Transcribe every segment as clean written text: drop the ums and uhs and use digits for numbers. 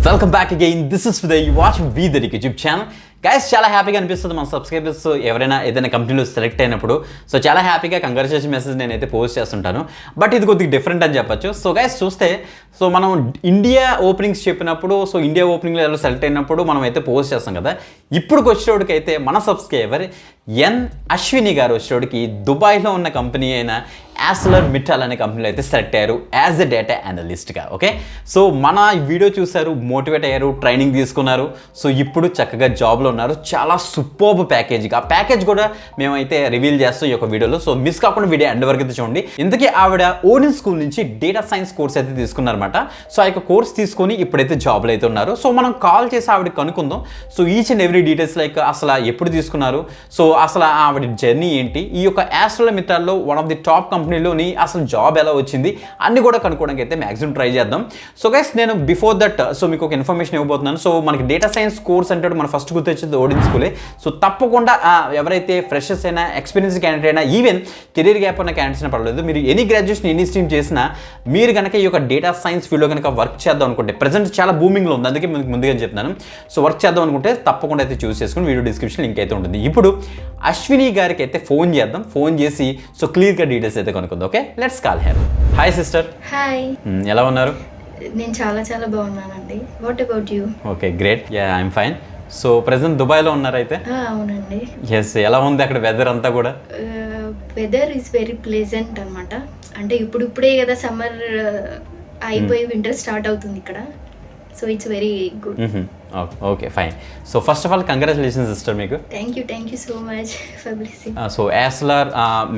Welcome back again. This is Vidya. You watch Vidya YouTube channel. Guys చాలా హ్యాపీగా అనిపిస్తుంది మన సబ్స్క్రైబర్స్ ఎవరైనా ఏదైనా కంపెనీలో సెలెక్ట్ అయినప్పుడు. సో చాలా హ్యాపీగా కంగ్రాచులేషన్ మెసేజ్ నేనైతే పోస్ట్ చేస్తుంటాను. బట్ ఇది కొద్దిగా డిఫరెంట్ అని చెప్పొచ్చు. సో గైస్ చూస్తే సో మనం ఇండియా ఓపెనింగ్స్ చెప్పినప్పుడు సో ఇండియా ఓపెనింగ్లో ఎవరు సెలెక్ట్ అయినప్పుడు మనం అయితే పోస్ట్ చేస్తాం కదా. ఇప్పుడు వచ్చేటోడికి అయితే మన సబ్స్క్రైబర్ ఎన్ అశ్విని గారు వచ్చేటోడికి దుబాయ్లో ఉన్న కంపెనీ అయిన యాస్లర్ మిట్టల్ అనే కంపెనీలో అయితే సెలెక్ట్ అయ్యారు యాజ్ ఎ డేటా అనలిస్ట్గా. ఓకే, సో మన వీడియో చూశారు, మోటివేట్ అయ్యారు, ట్రైనింగ్ తీసుకున్నారు. సో ఇప్పుడు చక్కగా జాబ్లో ఉన్నారు. చాలా సూపర్బ్ ప్యాకేజ్గా. ఆ ప్యాకేజ్ కూడా మేమైతే రివీల్ చేస్తాం ఈ యొక్క వీడియోలో. సో మిస్ కాకుండా వీడియో ఎండ్ వరకు అయితే చూడండి. ఇంతకీ ఆవిడ ఓడిన్ స్కూల్ నుంచి డేటా సైన్స్ కోర్స్ అయితే తీసుకున్నారన్నమాట. సో ఆ యొక్క కోర్స్ తీసుకొని ఇప్పుడైతే జాబ్లో అయితే ఉన్నారు. సో మనం కాల్ చేసి ఆవిడకి కనుక్కుందాం. So each and every details like అసలు ఎప్పుడు తీసుకున్నారు, సో అసలు ఆవిడ జర్నీ ఏంటి, ఈ యొక్క యాస్ట్రల్ మిత్రాల్లో వన్ ఆఫ్ ది టాప్ కంపెనీలోని అసలు జాబ్ ఎలా వచ్చింది అన్ని కూడా కనుక్కోవడానికి అయితే మ్యాక్సిమం ట్రై చేద్దాం. సో గైస్ నేను బిఫోర్ దట్ సో మీకు ఒక ఇన్ఫర్మేషన్ ఇవ్వబోతున్నాను. సో మనకి డేటా సైన్స్ కోర్స్ అంటే మన ఫస్ట్ గుర్తొచ్చేది ఓడిన్ స్కూలే. సో తప్పకుండా ఎవరైతే ఫ్రెషర్స్ అయినా, ఎక్స్పీరియన్స్ క్యాండిడేట్ అయినా, ఈవెన్ కెరీర్ గ్యాప్ ఉన్న క్యాండిడేట్స్ అయినా పర్లేదు, మీరు ఎనీ గ్రాడ్యుయేషన్ ఎనీ స్ట్రీమ్ చేసినా మీరు కనుక ఈ యొక్క డేటా సైన్స్ ఫీల్డ్లో కనుక వర్క్ చేద్దాం అనుకుంటే, ప్రజెంట్ చాలా బూమింగ్లో ఉంది, అందుకే మీకు ముందుగా చెప్తున్నాను. సో వర్క్ చేద్దాం అనుకుంటే తప్పకుండా అయితే చూస్ చేసుకుని వీడియో డిస్క్రిప్షన్ లింక్ అయితే ఉంటుంది. ఇప్పుడు అశ్విని గారికి అయితే ఫోన్ చేద్దాం. ఫోన్ చేసి సో క్లియర్గా డీటెయిల్స్ అయితే కనుక్కుందాం. Okay, let's call her. Hi sister. Hi. ఎలా ఉన్నారు? నేను చాలా బాగున్నానండి. What about you? Okay, great. Yeah, I'm fine. So present దుబాయ్లో ఉన్నారు అయితే? అవునండి. ఎస్, ఎలా ఉంది అక్కడ వెదర్ అంతా కూడా? వెదర్ ఈజ్ వెరీ ప్లెజెంట్ అనమాట. అంటే ఇప్పుడే కదా సమ్మర్ అయిపోయి వింటర్ స్టార్ట్ అవుతుంది ఇక్కడ. So it's very good. Okay, fine. So first of all congratulations sister మీకు. Thank you so much for blessing. So యాస్లర్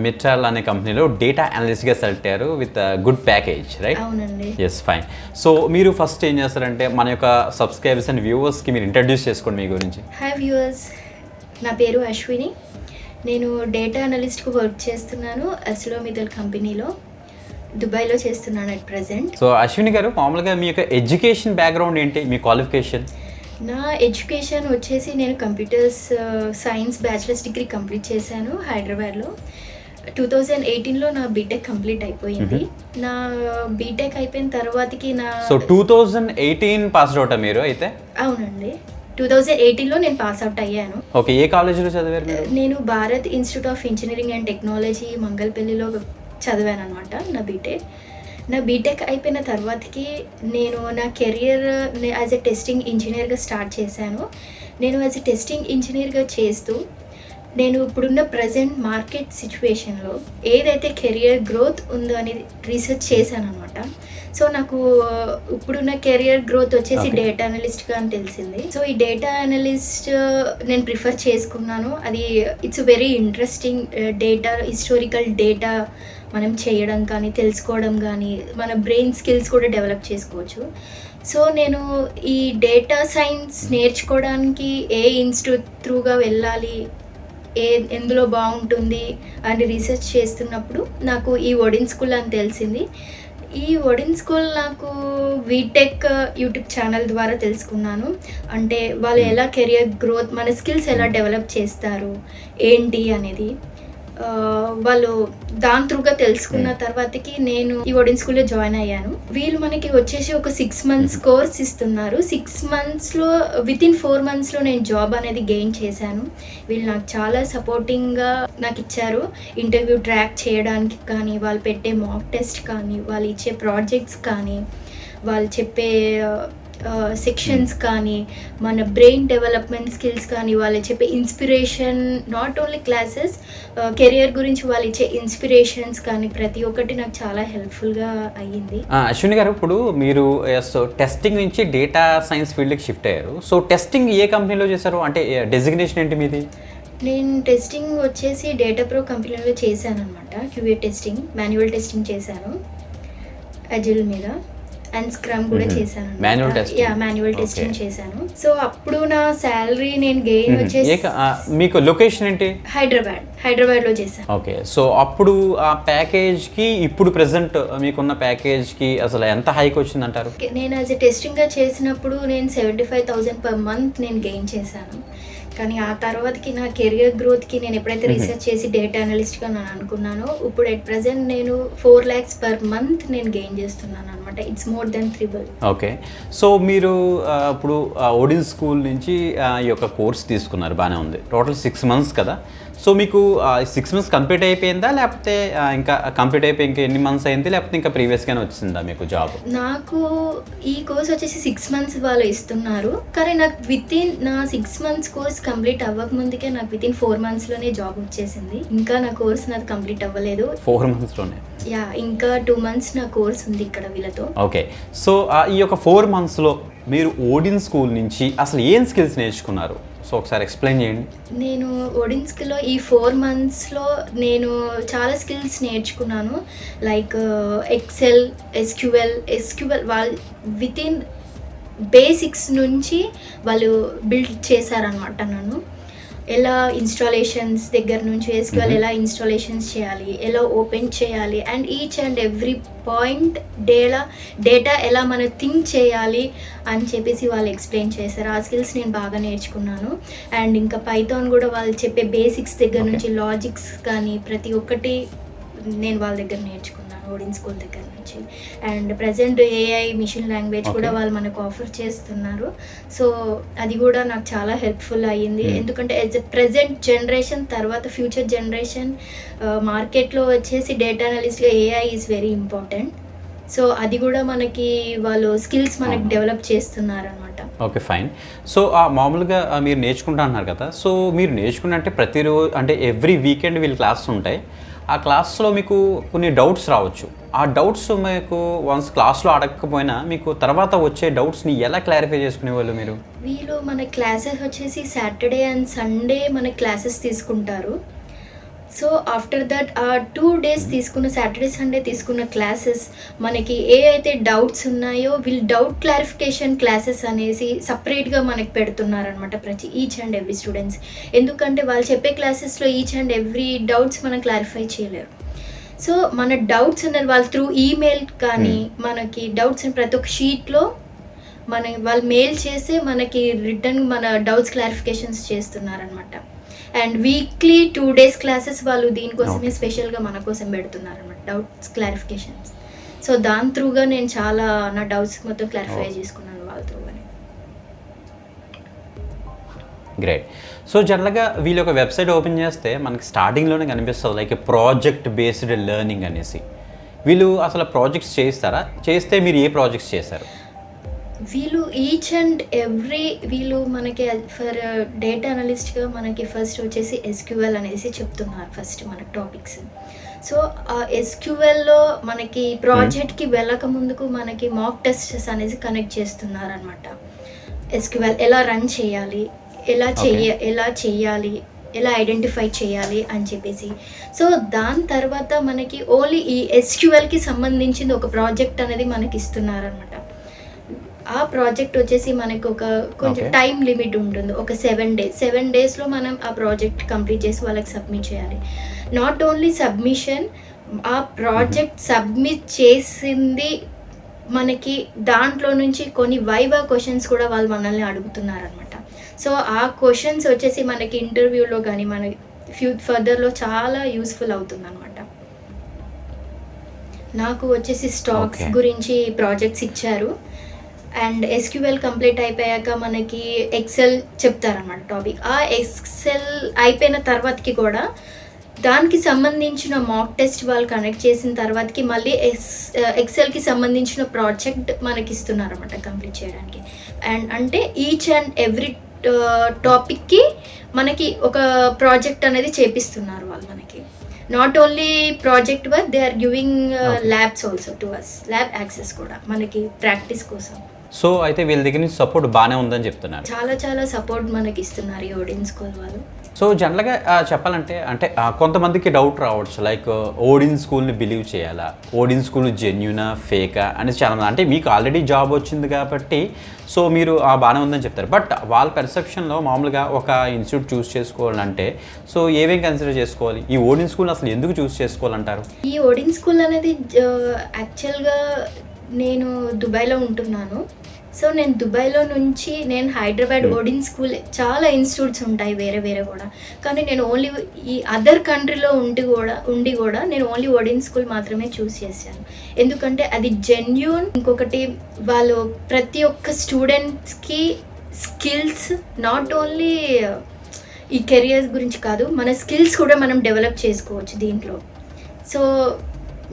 మిట్టల్ అనే కంపెనీలో డేటా అనలిస్ట్గా సెలెక్ట్ అయ్యారు విత్ గుడ్ ప్యాకేజ్, రైట్? అవునండి. Yes, fine. సో మీరు ఫస్ట్ ఏం చేస్తారంటే మన యొక్క సబ్స్క్రైబర్స్ అండ్ వ్యూవర్స్కి మీరు ఇంట్రడ్యూస్ చేసుకోండి మీ గురించి. హాయ్ వ్యూవర్స్, నా పేరు అశ్విని. నేను డేటా అనలిస్ట్గా వర్క్ చేస్తున్నాను యాస్లర్ మిట్టల్ కంపెనీలో. దుబాయ్లో చేస్తున్నాను అట్ ప్రెజెంట్. సో అశ్విని గారు, మామూలుగా మీ యొక్క ఎడ్యుకేషన్ బ్యాక్గ్రౌండ్ ఏంటి, మీ క్వాలిఫికేషన్? నా ఎడ్యుకేషన్ వచ్చేసి నేను computers science bachelors degree complete చేశాను హైదరాబాద్లో. 2018లో నా బీటెక్ కంప్లీట్ అయిపోయింది. నా బీటెక్ అయిపోయిన తర్వాతకి సో 2018 పాస్డ్ అవుటా మీరు అయితే? అవునండి, 2018లో నేను పాస్ అవుట్ అయ్యాను. ఓకే, ఏ కాలేజీలో చదివారు మీరు? నేను Bharat institute of engineering and technology మంగళపల్లిలో చదివాను అనమాట నా బీటెక్ అయిపోయిన తర్వాతకి నేను నా కెరియర్ యాజ్ ఎ టెస్టింగ్ ఇంజనీర్గా స్టార్ట్ చేశాను. నేను యాజ్ ఎ టెస్టింగ్ ఇంజనీర్గా చేస్తూ నేను ఇప్పుడున్న ప్రజెంట్ మార్కెట్ సిచ్యువేషన్లో ఏదైతే కెరియర్ గ్రోత్ ఉందో అనేది రీసెర్చ్ చేశాను అనమాట. సో నాకు ఇప్పుడున్న కెరియర్ గ్రోత్ వచ్చేసి డేటా అనలిస్ట్గా అని తెలిసింది. సో ఈ డేటా అనలిస్ట్ నేను ప్రిఫర్ చేసుకున్నాను. అది it's very interesting. Data, historical data మనం చేయడం కానీ, తెలుసుకోవడం కానీ, మన బ్రెయిన్ స్కిల్స్ కూడా డెవలప్ చేసుకోవచ్చు. సో నేను ఈ డేటా సైన్స్ నేర్చుకోవడానికి ఏ ఇన్స్టిట్యూట్ త్రూగా వెళ్ళాలి, ఎందులో బాగుంటుంది అని రీసెర్చ్ చేస్తున్నప్పుడు నాకు ఈ ఓడిన్ స్కూల్ అని తెలిసింది. ఈ ఓడిన్ స్కూల్ నాకు వీటెక్ యూట్యూబ్ ఛానల్ ద్వారా తెలుసుకున్నాను. అంటే వాళ్ళు ఎలా కెరియర్ గ్రోత్, మన స్కిల్స్ ఎలా డెవలప్ చేస్తారు ఏంటి అనేది వాళ్ళు దాని త్రూగా తెలుసుకున్న తర్వాతకి నేను ఈ ఓడిన్ స్కూల్లో జాయిన్ అయ్యాను. వీళ్ళు మనకి వచ్చేసి ఒక 6 months కోర్స్ ఇస్తున్నారు. 6 monthsలో వితిన్ 4 monthsలో నేను జాబ్ అనేది గెయిన్ చేశాను. వీళ్ళు నాకు చాలా సపోర్టింగ్గా నాకు ఇచ్చారు. ఇంటర్వ్యూ ట్రాక్ చేయడానికి కానీ, వాళ్ళు పెట్టే మాక్ టెస్ట్ కానీ, వాళ్ళు ఇచ్చే ప్రాజెక్ట్స్ కానీ, వాళ్ళు చెప్పే సెక్షన్స్ కానీ, మన బ్రెయిన్ డెవలప్మెంట్ స్కిల్స్ కానీ, వాళ్ళు చెప్పే inspiration, not only classes, career గురించి వాళ్ళు ఇచ్చే ఇన్స్పిరేషన్స్ కానీ ప్రతి ఒక్కటి నాకు చాలా హెల్ప్ఫుల్గా అయ్యింది. అశ్విని గారు, ఇప్పుడు మీరు టెస్టింగ్ నుంచి డేటా సైన్స్ ఫీల్డ్కి షిఫ్ట్ అయ్యారు. సో టెస్టింగ్ ఏ కంపెనీలో చేశారు, అంటే డెసిగ్నేషన్ ఏంటి మీది? నేను టెస్టింగ్ వచ్చేసి డేటా ప్రో కంపెనీలో చేశాను అనమాట. క్యూఏ టెస్టింగ్, మాన్యువల్ టెస్టింగ్ చేశాను అజిల్ మీద, అండ్ స్క్రమ్ కూడా చేశాను. మాన్యువల్ టెస్టింగ్ చేశాను. సో అప్పుడు నా శాలరీ నేను గెయిన్ వచ్చేసి, మీకు లొకేషన్ ఏంటి? హైదరాబాద్లో చేశాను. ఓకే, సో అప్పుడు ఆ ప్యాకేజ్కి ఇప్పుడు ప్రెసెంట్ మీకున్న ప్యాకేజ్కి అసలు ఎంత హైక్ వచ్చింది అంటారు? నేను యాజ్ ఎ టెస్టింగ్గా చేసినప్పుడు నేను 75,000 per month నేను గెయిన్ చేశాను. కానీ ఆ తర్వాతకి నా కెరియర్ గ్రోత్కి నేను ఎప్పుడైతే రీసెర్చ్ చేసి డేటా అనలిస్ట్గా నేను అనుకున్నానో ఇప్పుడు ఎట్ ప్రజెంట్ నేను 4 lakhs per month నేను గెయిన్ చేస్తున్నాను అనమాట. It's more than 3. Okay. So మీరు ఇప్పుడు ఓడిన్ స్కూల్ నుంచి ఈ యొక్క కోర్స్ తీసుకున్నారు, బాగానే ఉంది. టోటల్ 6 months కదా. సో మీకు 6 months కంప్లీట్ అయిపోయిందా, లేకపోతే ఇంకా కంప్లీట్ అయిపోయి ఇంకా ఎన్ని మంత్స్ అయింది, లేకపోతే ఇంకా ప్రీవియస్గానే వచ్చిందా మీకు జాబ్? నాకు ఈ కోర్స్ వచ్చేసి 6 months వాళ్ళు ఇస్తున్నారు, కానీ నాకు వితిన్ నా 6 months కోర్స్ కంప్లీట్ అవ్వక ముందుకే నాకు వితిన్ 4 monthsలోనే జాబ్ వచ్చేసింది. ఇంకా నా కోర్స్ నాది కంప్లీట్ అవ్వలేదు. 4 monthsలోనే? యా, ఇంకా 2 months నా కోర్స్ ఉంది ఇక్కడ వీళ్ళతో. ఓకే. సో ఈ యొక్క 4 monthsలో మీరు ఓడిన్ స్కూల్ నుంచి అసలు ఏం స్కిల్స్ నేర్చుకున్నారు? సో ఒకసారి ఎక్స్ప్లెయిన్ చేయండి. నేను ఓడిన్స్కిలో ఈ 4 monthsలో నేను చాలా స్కిల్స్ నేర్చుకున్నాను. లైక్ ఎక్సెల్, ఎస్క్యూఎల్ వాళ్ళు వితిన్ బేసిక్స్ నుంచి వాళ్ళు బిల్డ్ చేశారనమాట నన్ను. ఎలా ఇన్స్టాలేషన్స్ దగ్గర నుంచి ఎస్క్యూఎల్ ఎలా ఇన్స్టాలేషన్స్ చేయాలి, ఎలా ఓపెన్ చేయాలి, and each and every point data ఎలా మనం థింక్ చేయాలి అని చెప్పేసి వాళ్ళు ఎక్స్ప్లెయిన్ చేశారు. ఆ స్కిల్స్ నేను బాగా నేర్చుకున్నాను. అండ్ ఇంకా పైథాన్ కూడా వాళ్ళు చెప్పే బేసిక్స్ దగ్గర నుంచి లాజిక్స్ కానీ ప్రతి ఒక్కటి నేను వాళ్ళ దగ్గర నేర్చుకున్నాను ఓడిన్ స్కూల్ దగ్గర నుంచి. And present AI machine language కూడా వాళ్ళు మనకు ఆఫర్ చేస్తున్నారు. సో అది కూడా నాకు చాలా హెల్ప్ఫుల్ అయ్యింది. ఎందుకంటే యాజ్ ఎ ప్రజెంట్ జనరేషన్ తర్వాత ఫ్యూచర్ జనరేషన్ మార్కెట్లో వచ్చేసి డేటా అనలిస్ట్గా AI is very important. So అది కూడా మనకి వాళ్ళు స్కిల్స్ మనకి డెవలప్ చేస్తున్నారు అనమాట. Okay, fine. సో మామూలుగా మీరు నేర్చుకుంటా అన్నారు కదా. సో మీరు నేర్చుకుంటే ప్రతిరోజు అంటే ఎవ్రీ వీకెండ్ వీళ్ళు క్లాసెస్ ఉంటాయి. ఆ క్లాస్లో మీకు కొన్ని డౌట్స్ రావచ్చు. ఆ డౌట్స్ మీకు వన్స్ క్లాస్లో అడగకపోయినా మీకు తర్వాత వచ్చే డౌట్స్ని ఎలా క్లారిఫై చేసుకునేవాళ్ళు మీరు? వీళ్ళు మన క్లాసెస్ వచ్చేసి సాటర్డే అండ్ సండే మన క్లాసెస్ తీసుకుంటారు. సో ఆఫ్టర్ దట్ ఆ 2 days తీసుకున్న సాటర్డే సండే తీసుకున్న క్లాసెస్ మనకి ఏ అయితే డౌట్స్ ఉన్నాయో వీళ్ళు డౌట్ క్లారిఫికేషన్ క్లాసెస్ అనేసి సపరేట్గా మనకి పెడుతున్నారనమాట ప్రతి ఈచ్ అండ్ ఎవ్రీ స్టూడెంట్స్. ఎందుకంటే వాళ్ళు చెప్పే క్లాసెస్లో ఈచ్ అండ్ ఎవ్రీ డౌట్స్ మనం క్లారిఫై చేయలేరు. సో మన డౌట్స్ ఉన్నది వాళ్ళు త్రూ ఈమెయిల్ కానీ మనకి డౌట్స్ ప్రతి ఒక్క షీట్లో వాళ్ళు మెయిల్ చేసి మనకి రిటర్న్ మన డౌట్స్ క్లారిఫికేషన్స్ చేస్తున్నారనమాట. అండ్ వీక్లీ 2 days క్లాసెస్ వాళ్ళు దీనికోసమే స్పెషల్గా మన కోసం పెడుతున్నారు అనమాట, డౌట్స్ క్లారిఫికేషన్స్. సో దాని త్రూగా నేను చాలా నా డౌట్స్ మొత్తం క్లారిఫై చేసుకున్నాను వాళ్ళ త్రూగానే. గ్రేట్. సో జనరల్గా వీళ్ళు ఒక వెబ్సైట్ ఓపెన్ చేస్తే మనకి స్టార్టింగ్లోనే కనిపిస్తుంది లైక్ ప్రాజెక్ట్ బేస్డ్ లెర్నింగ్ అనేసి. వీళ్ళు అసలు ప్రాజెక్ట్స్ చేస్తారా? చేస్తే మీరు ఏ ప్రాజెక్ట్స్ చేశారు? వీళ్ళు ఈచ్ అండ్ ఎవ్రీ వీళ్ళు మనకి ఫర్ డేటా అనలిస్ట్గా మనకి ఫస్ట్ వచ్చేసి ఎస్క్యూఎల్ అనేసి చెప్తున్నారు ఫస్ట్ మనకి టాపిక్స్. సో ఆ ఎస్క్యూఎల్లో మనకి ప్రాజెక్ట్కి వెళ్ళక ముందుకు మనకి మాక్ టెస్ట్స్ అనేసి కనెక్ట్ చేస్తున్నారు అనమాట. ఎస్క్యూఎల్ ఎలా రన్ చేయాలి, ఎలా చేయాలి, ఎలా ఐడెంటిఫై చేయాలి అని చెప్పేసి. సో దాని తర్వాత మనకి ఓన్లీ ఈ ఎస్క్యూఎల్కి సంబంధించింది ఒక ప్రాజెక్ట్ అనేది మనకి ఇస్తున్నారనమాట. ఆ ప్రాజెక్ట్ వచ్చేసి మనకు కొంచెం టైం లిమిట్ ఉంటుంది, ఒక 7 days. 7 daysలో మనం ఆ ప్రాజెక్ట్ కంప్లీట్ చేసి వాళ్ళకి సబ్మిట్ చేయాలి. నాట్ ఓన్లీ సబ్మిషన్, ఆ ప్రాజెక్ట్ సబ్మిట్ చేసింది మనకి దాంట్లో నుంచి కొన్ని వైవా క్వశ్చన్స్ కూడా వాళ్ళు మనల్ని అడుగుతున్నారనమాట. సో ఆ క్వశ్చన్స్ వచ్చేసి మనకి ఇంటర్వ్యూలో కానీ మన ఫర్దర్లో చాలా యూస్ఫుల్ అవుతుంది అనమాట. నాకు వచ్చేసి స్టాక్స్ గురించి ప్రాజెక్ట్స్ ఇచ్చారు. అండ్ ఎస్క్యూఎల్ కంప్లీట్ అయిపోయాక మనకి ఎక్సెల్ చెప్తారన్నమాట టాపిక్. ఆ ఎక్సెల్ అయిపోయిన తర్వాతకి కూడా దానికి సంబంధించిన మాక్ టెస్ట్ వాళ్ళు కనెక్ట్ చేసిన తర్వాతకి మళ్ళీ ఎక్సెల్కి సంబంధించిన ప్రాజెక్ట్ మనకి ఇస్తున్నారన్నమాట కంప్లీట్ చేయడానికి. అండ్ అంటే ఈచ్ అండ్ ఎవ్రీ టాపిక్కి మనకి ఒక ప్రాజెక్ట్ అనేది చేపిస్తున్నారు వాళ్ళు మనకి. Not only project work, they are giving labs also to us, lab access కూడా మనకి ప్రాక్టీస్ కోసం. సో అయితే వీళ్ళ దగ్గర నుంచి సపోర్ట్ బాగానే ఉందని చెప్తున్నారు. చాలా సపోర్ట్ మనకి ఇస్తున్నారు ఈ ఓడిన్ స్కూల్ వాళ్ళు. సో జనరల్గా చెప్పాలంటే అంటే కొంతమందికి డౌట్ రావచ్చు లైక్ ఓడిన్ స్కూల్ని బిలీవ్ చేయాలా, ఓడిన్ స్కూల్ జెన్యునా ఫేకా అనేసి చాలా అంటే మీకు ఆల్రెడీ జాబ్ వచ్చింది కాబట్టి సో మీరు బాగానే ఉందని చెప్తారు. బట్ వాళ్ళ పర్సెప్షన్లో మామూలుగా ఒక ఇన్స్టిట్యూట్ చూస్ చేసుకోవాలంటే సో ఏమేమి కన్సిడర్ చేసుకోవాలి? ఈ ఓడిన్ స్కూల్ అసలు ఎందుకు చూస్ చేసుకోవాలంటారు? ఈ ఓడిన్ స్కూల్ అనేది యాక్చువల్గా నేను దుబాయ్లో ఉంటున్నాను. సో నేను దుబాయ్లో నుంచి నేను హైదరాబాద్ ఓడిన్ స్కూల్, చాలా ఇన్స్టిట్యూట్స్ ఉంటాయి వేరే వేరే కూడా, కానీ నేను ఓన్లీ ఈ అదర్ కంట్రీలో ఉండి కూడా నేను ఓన్లీ ఓడిన్ స్కూల్ మాత్రమే చూస్ చేశాను. ఎందుకంటే అది జెన్యూన్. ఇంకొకటి వాళ్ళు ప్రతి ఒక్క స్టూడెంట్స్కి స్కిల్స్, నాట్ ఓన్లీ ఈ కెరియర్స్ గురించి కాదు, మన స్కిల్స్ కూడా మనం డెవలప్ చేసుకోవచ్చు దీంట్లో. సో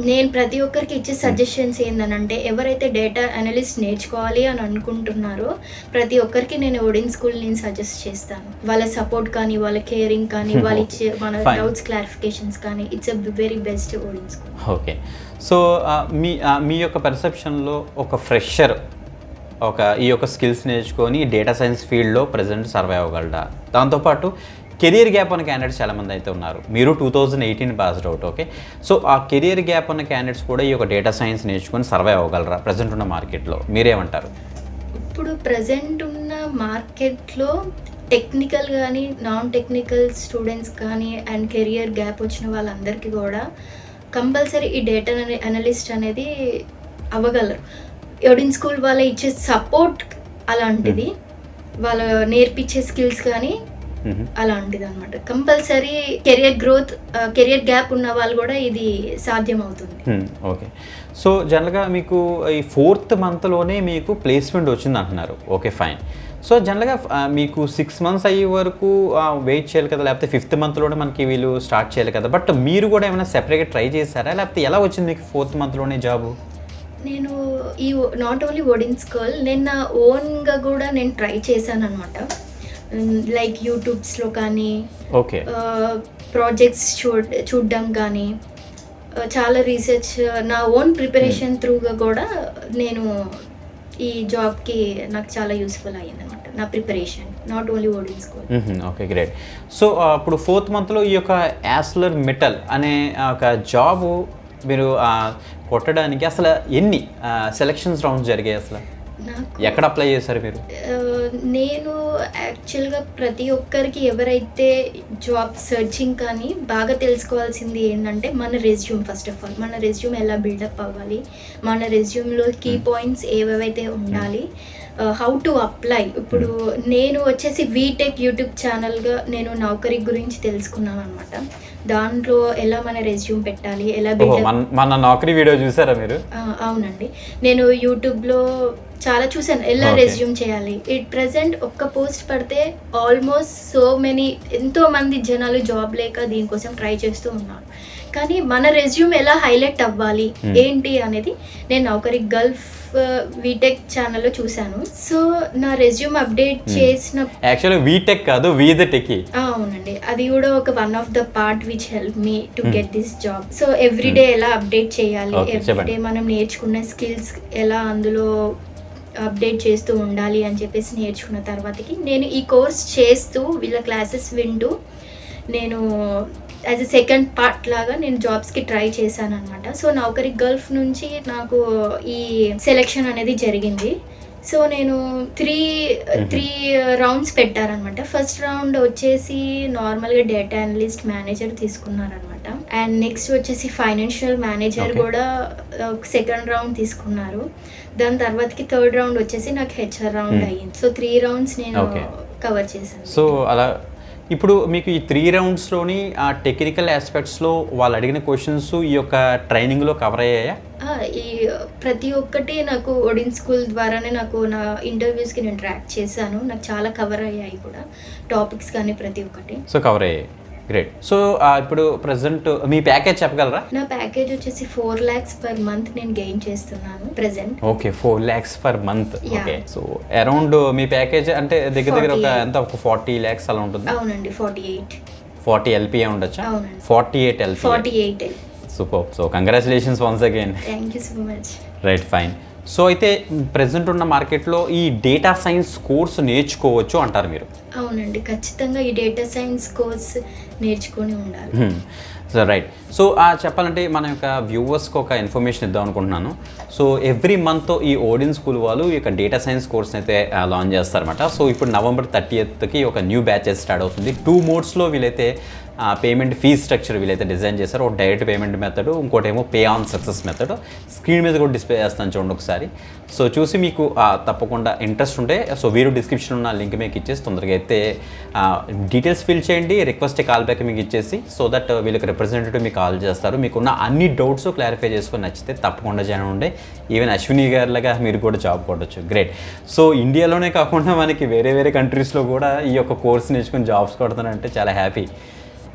నేను ప్రతి ఒక్కరికి ఇచ్చే సజెషన్స్ ఏంటంటే, ఎవరైతే డేటా అనలిస్ట్ నేర్చుకోవాలి అని అనుకుంటున్నారో ప్రతి ఒక్కరికి నేను ఓడిన్ స్కూల్ నేను సజెస్ట్ చేస్తాను. వాళ్ళ సపోర్ట్ కానీ, వాళ్ళ కేరింగ్ కానీ, వాళ్ళు ఇచ్చే మన డౌట్స్ క్లారిఫికేషన్స్ కానీ, it's a very best Odin school. Okay. So మీ యొక్క పర్సెప్షన్లో ఒక ఫ్రెషర్ ఈ యొక్క స్కిల్స్ నేర్చుకొని డేటా సైన్స్ ఫీల్డ్లో ప్రజెంట్ సర్వే అవ్వగలరా? దాంతోపాటు కెరియర్ గ్యాప్ ఉన్న క్యాండిడేట్స్ చాలామంది అయితే ఉన్నారు. మీరు 2018 పాస్డ్ అవుట్. ఓకే. సో ఆ కెరియర్ గ్యాప్ ఉన్న క్యాండిడేట్స్ కూడా ఈ యొక్క డేటా సైన్స్ నేర్చుకొని సర్వే అవ్వగలరా ప్రజెంట్ ఉన్న మార్కెట్లో? మీరేమంటారు? ఇప్పుడు ప్రజెంట్ ఉన్న మార్కెట్లో టెక్నికల్ కానీ, నాన్ టెక్నికల్ స్టూడెంట్స్ కానీ అండ్ కెరియర్ గ్యాప్ వచ్చిన వాళ్ళందరికీ కూడా కంపల్సరీ ఈ డేటా అనలిస్ట్ అనేది అవ్వగలరు. ఓడిన్ స్కూల్ వాళ్ళ ఇచ్చే సపోర్ట్ అలాంటిది, వాళ్ళు నేర్పించే స్కిల్స్ కానీ అలాంటిది అనమాట. కంపల్సరీ కెరియర్ గ్యాప్ ఉన్న వాళ్ళు కూడా ఇది సాధ్యం అవుతుంది. ఓకే. సో జనరల్గా మీకు ఈ 4th మంత్లోనే మీకు ప్లేస్మెంట్ వచ్చింది అంటున్నారు. Okay, fine. సో జనరల్గా మీకు 6 months అయ్యే వరకు వెయిట్ చేయాలి కదా, లేకపోతే 5th మంత్లోనే మనకి వీళ్ళు స్టార్ట్ చేయాలి కదా. బట్ మీరు కూడా ఏమైనా సెపరేట్గా ట్రై చేశారా, లేకపోతే ఎలా వచ్చింది మీకు 4th మంత్లోనే జాబు? నేను ఈ నాట్ ఓన్లీ ఓడిన్ స్కూల్, నేను నా ఓన్గా కూడా నేను ట్రై చేశాను అనమాట. లైక్ యూట్యూబ్స్లో కానీ, ఓకే, ప్రాజెక్ట్స్ చూడడం కానీ, చాలా రీసెర్చ్, నా ఓన్ ప్రిపరేషన్ త్రూగా కూడా నేను ఈ జాబ్కి నాకు చాలా యూస్ఫుల్ అయ్యింది అనమాట నా preparation, not only Odin school. Okay, great. So ఇప్పుడు 4th మంత్లో ఈ యొక్క యాస్లర్ మెటల్ అనే ఒక జాబు మీరు కొట్టడానికి అసలు ఎన్ని సెలక్షన్స్ రౌండ్స్ జరిగాయి? అసలు ఎక్కడ అప్లై చేశారు మీరు? నేను యాక్చువల్గా ప్రతి ఒక్కరికి ఎవరైతే జాబ్ సర్చింగ్ కానీ బాగా తెలుసుకోవాల్సింది ఏంటంటే మన రెజ్యూమ్. ఫస్ట్ ఆఫ్ ఆల్ మన రెజ్యూమ్ ఎలా బిల్డప్ అవ్వాలి, మన రెజ్యూమ్లో కీ పాయింట్స్ ఏవేవైతే ఉండాలి, హౌ టు అప్లై. ఇప్పుడు నేను వచ్చేసి వీటెక్ యూట్యూబ్ ఛానల్గా నేను నౌకరీ గురించి తెలుసుకున్నాను అనమాట. దాంట్లో ఎలా మన రెజ్యూమ్ పెట్టాలి, ఎలా మన నౌకరీ వీడియో చూసారా మీరు? అవునండి, నేను యూట్యూబ్లో చాలా చూసాను ఎలా రెజ్యూమ్ చేయాలి. ప్రెజెంట్ ఒక్క పోస్ట్ పడితే ఆల్మోస్ట్ ఎంతో మంది జనాలు జాబ్ లేక దీనికోసం ట్రై చేస్తూ ఉన్నారు. కానీ మన రెజ్యూమ్ ఎలా హైలైట్ అవ్వాలి ఏంటి అనేది నేను నౌకరీ గల్ఫ్ వీటెక్ ఛానల్లో చూశాను. సో నా రెజ్యూమ్ అప్డేట్ చేసిన, యాక్చువల్లీ వీటెక్ కాదు, అవునండి, అది కూడా ఒక one of the part which help me to get this job. So everyday ఎలా అప్డేట్ చేయాలి, ఎవ్రీడే మనం నేర్చుకున్న స్కిల్స్ ఎలా అందులో అప్డేట్ చేస్తూ ఉండాలి అని చెప్పేసి నేర్చుకున్న తర్వాతకి నేను ఈ కోర్స్ చేస్తూ వీళ్ళ క్లాసెస్ వింటూ నేను యాజ్ ఎ సెకండ్ పార్ట్ లాగా నేను జాబ్స్కి ట్రై చేశాను అనమాట. సో నౌకరీ గల్ఫ్ నుంచి నాకు ఈ సెలెక్షన్ అనేది జరిగింది. సో నేను త్రీ రౌండ్స్ పెట్టారనమాట. ఫస్ట్ రౌండ్ వచ్చేసి నార్మల్గా డేటా అనలిస్ట్ మేనేజర్ తీసుకున్నారనమాట. అండ్ నెక్స్ట్ వచ్చేసి ఫైనాన్షియల్ మేనేజర్ కూడా సెకండ్ రౌండ్ తీసుకున్నారు. దాని తర్వాతకి థర్డ్ రౌండ్ వచ్చేసి నాకు హెచ్ఆర్ రౌండ్ అయ్యింది. సో 3 rounds నేను కవర్ చేశాను. సో అలా ఇప్పుడు మీకు ఈ 3 roundsలోని ఆ టెక్నికల్ ఆస్పెక్ట్స్లో వాళ్ళు అడిగిన క్వశ్చన్స్ ఈ యొక్క ట్రైనింగ్లో కవర్ అయ్యాయా? ఈ ప్రతి ఒక్కటి నాకు ఓడిన్ స్కూల్ ద్వారానే నాకు నా ఇంటర్వ్యూస్కి నేను ట్రాక్ చేశాను. నాకు చాలా కవర్ అయ్యాయి కూడా టాపిక్స్ కానీ ప్రతి ఒక్కటి. సో కవర్ అయ్యాయి, గ్రేట్. సో ఇప్పుడు ప్రెసెంట్ మీ ప్యాకేజ్ చెప్పగలరా? నా ప్యాకేజ్ వచ్చేసి 4 lakhs per month నేను గెయిన్ చేస్తున్నాను present. Okay, 4 lakhs per month. Okay, so around me package అంటే దగ్గర ఒక ఎంత, ఒక 40 lakhs అలా ఉంటుంది? అవునండి, 40 LPA ఉండొచ్చా? అవునండి, 48 LPA. Super. So congratulations once again. Thank you so much. Right, fine. So అయితే ప్రెసెంట్ ఉన్న మార్కెట్లో ఈ డేటా సైన్స్ కోర్స్ నేర్చుకోవచ్చు అంటారు మీరు? అవునండి, ఖచ్చితంగా ఈ డేటా సైన్స్ కోర్స్ నేర్చుకొని ఉండాలి. So right. సో చెప్పాలంటే మన యొక్క వ్యూవర్స్కి ఒక ఇన్ఫర్మేషన్ ఇద్దాం అనుకుంటున్నాను. సో ఎవ్రీ మంత్ ఈ ఓడిన్ స్కూల్ వాళ్ళు ఈ యొక్క డేటా సైన్స్ కోర్స్ని అయితే లాంచ్ చేస్తారన్నమాట. సో ఇప్పుడు November 30th ఒక న్యూ బ్యాచెస్ స్టార్ట్ అవుతుంది. 2 modes వీళ్ళైతే పేమెంట్ ఫీ స్ట్రక్చర్ వీళ్ళైతే డిజైన్ చేశారు. ఒక డైరెక్ట్ పేమెంట్ మెథడ్, ఇంకోటేమో pay on success method. Screen మీద కూడా డిస్ప్లే చేస్తాను చూడండి ఒకసారి. సో చూసి మీకు తప్పకుండా ఇంట్రెస్ట్ ఉంటే సో వీడియో డిస్క్రిప్షన్ ఉన్న లింక్ మీకు ఇచ్చేసి తొందరగా అయితే డీటెయిల్స్ ఫిల్ చేయండి. రిక్వెస్ట్ కాల్ బ్యాక్ మీకు ఇచ్చేసి సో దట్ వీళ్ళకి రిప్రజెంటేటివ్ మీకు కాల్ చేస్తారు. మీకున్న అన్ని డౌట్స్ క్లారిఫై చేసుకొని నచ్చితే తప్పకుండా జాయిన్ ఉండే. ఈవెన్ అశ్విని గారిలాగా మీరు కూడా జాబ్ కొట్టచ్చు. గ్రేట్. సో ఇండియాలోనే కాకుండా మనకి వేరే వేరే కంట్రీస్లో కూడా ఈ యొక్క కోర్స్ నేర్చుకుని జాబ్స్ కొడతానంటే చాలా happy.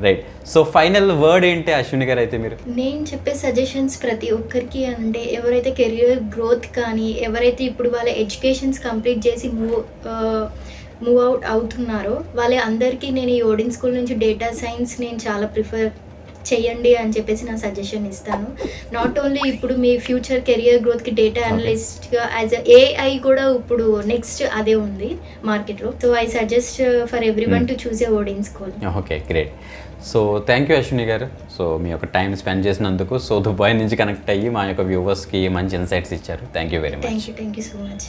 Right. So final word ఏంటి అశ్విని గారు అయితే మీరు? నేను చెప్పే సజెషన్స్ ప్రతి ఒక్కరికి అంటే ఎవరైతే కెరియర్ గ్రోత్ కానీ ఎవరైతే ఇప్పుడు వాళ్ళ ఎడ్యుకేషన్స్ కంప్లీట్ చేసి మూవ్ అవుట్ అవుతున్నారో వాళ్ళ అందరికీ నేను ఈ ఓడిన్ స్కూల్ నుంచి డేటా సైన్స్ నేను చాలా ప్రిఫర్ చేయండి అని చెప్పేసి నా సజెషన్ ఇస్తాను. నాట్ ఓన్లీ ఇప్పుడు మీ ఫ్యూచర్ కెరియర్ గ్రోత్కి డేటా అనలిస్ట్గా యాజ్ ఏఐ కూడా ఇప్పుడు నెక్స్ట్ అదే ఉంది మార్కెట్లో. So I suggest for every one to choose a Odin school. Okay, great. So thank you Ashwini garu. So మీ యొక్క టైం స్పెండ్ చేసినందుకు, సో దుబాయ్ నుంచి కనెక్ట్ అయ్యి మా యొక్క వ్యూవర్స్కి మంచి ఇన్సైట్స్ ఇచ్చారు. Thank you very much. Thank you so much.